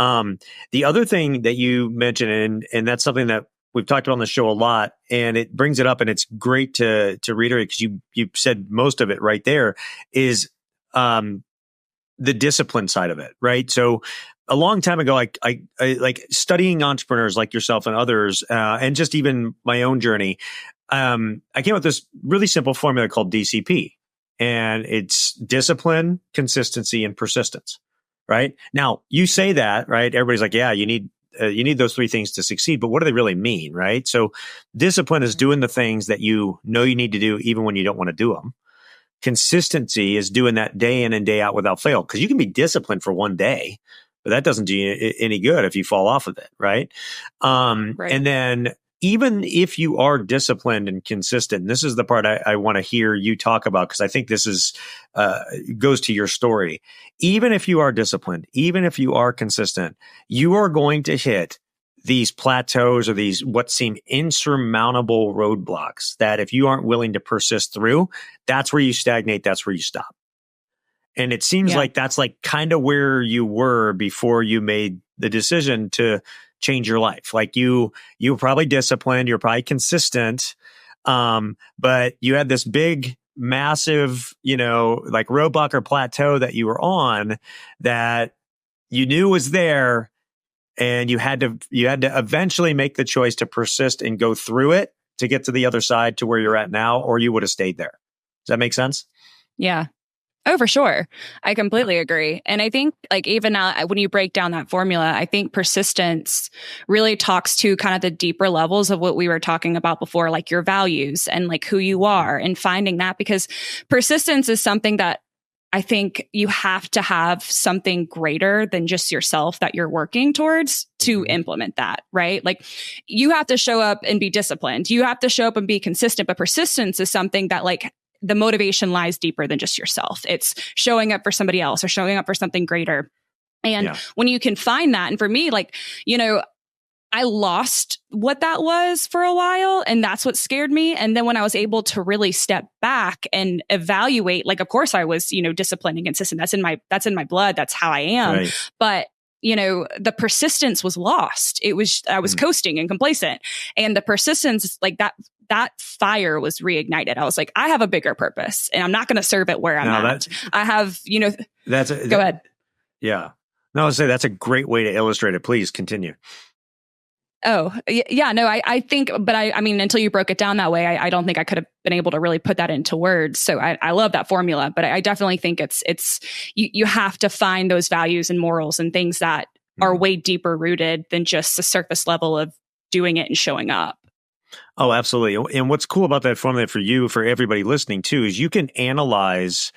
The other thing that you mentioned, and that's something that we've talked about on the show a lot, and it brings it up, and it's great to reiterate because you said most of it right there, is the discipline side of it, right? So a long time ago, I like studying entrepreneurs like yourself and others, and just even my own journey. I came up with this really simple formula called DCP, and it's discipline, consistency, and persistence. Right now, you say that, right? Everybody's like, yeah, you need those three things to succeed, but what do they really mean, right? So discipline is doing the things that you know you need to do even when you don't want to do them. Consistency is doing that day in and day out without fail, because you can be disciplined for one day, but that doesn't do you any good if you fall off of it, right? Right. And then even if you are disciplined and consistent, and this is the part I want to hear you talk about, because I think this is goes to your story. Even if you are disciplined, even if you are consistent, you are going to hit these plateaus or these what seem insurmountable roadblocks that if you aren't willing to persist through, that's where you stagnate, that's where you stop. And it seems like that's like kind of where you were before you made the decision to change your life. Like you were probably disciplined, you're probably consistent, but you had this big, massive, like roadblock or plateau that you were on that you knew was there, and you had to eventually make the choice to persist and go through it to get to the other side to where you're at now, or you would have stayed there. Does that make sense? Yeah. Oh, for sure. I completely agree. And I think like even now, when you break down that formula, I think persistence really talks to kind of the deeper levels of what we were talking about before, like your values and like who you are, and finding that, because persistence is something that I think you have to have something greater than just yourself that you're working towards to implement that, right? Like you have to show up and be disciplined. You have to show up and be consistent, but persistence is something that like the motivation lies deeper than just yourself. It's showing up for somebody else or showing up for something greater. And when you can find that, and for me, like, I lost what that was for a while, and that's what scared me. And then when I was able to really step back and evaluate, like, of course I was, disciplined and consistent. That's in my blood. That's how I am. Right. But the persistence was lost. I was coasting and complacent, and the persistence, like that fire was reignited. I was like, I have a bigger purpose, and I'm not going to serve it where I'm at. I have, go ahead. Yeah. No, I'll say that's a great way to illustrate it. Please continue. Oh, yeah, no, I think, but I mean, until you broke it down that way, I don't think I could have been able to really put that into words. So I love that formula, but I definitely think it's you have to find those values and morals and things that are way deeper rooted than just the surface level of doing it and showing up. Oh, absolutely. And what's cool about that formula for you, for everybody listening too, is you can analyze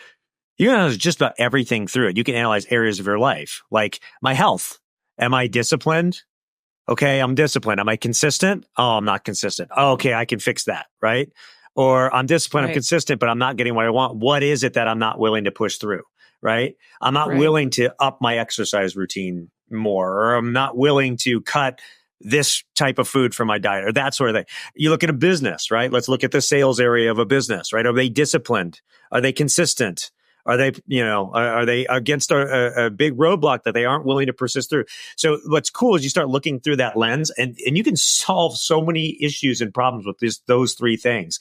just about everything through it. You can analyze areas of your life, like my health. Am I disciplined? Okay, I'm disciplined. Am I consistent? Oh, I'm not consistent. Oh, okay, I can fix that, right? Or I'm disciplined, I'm consistent, but I'm not getting what I want. What is it that I'm not willing to push through, right? I'm not willing to up my exercise routine more, or I'm not willing to cut this type of food from my diet, or that sort of thing. You look at a business, right? Let's look at the sales area of a business, right? Are they disciplined? Are they consistent? Are they, are they against a big roadblock that they aren't willing to persist through? So what's cool is you start looking through that lens, and you can solve so many issues and problems with those three things.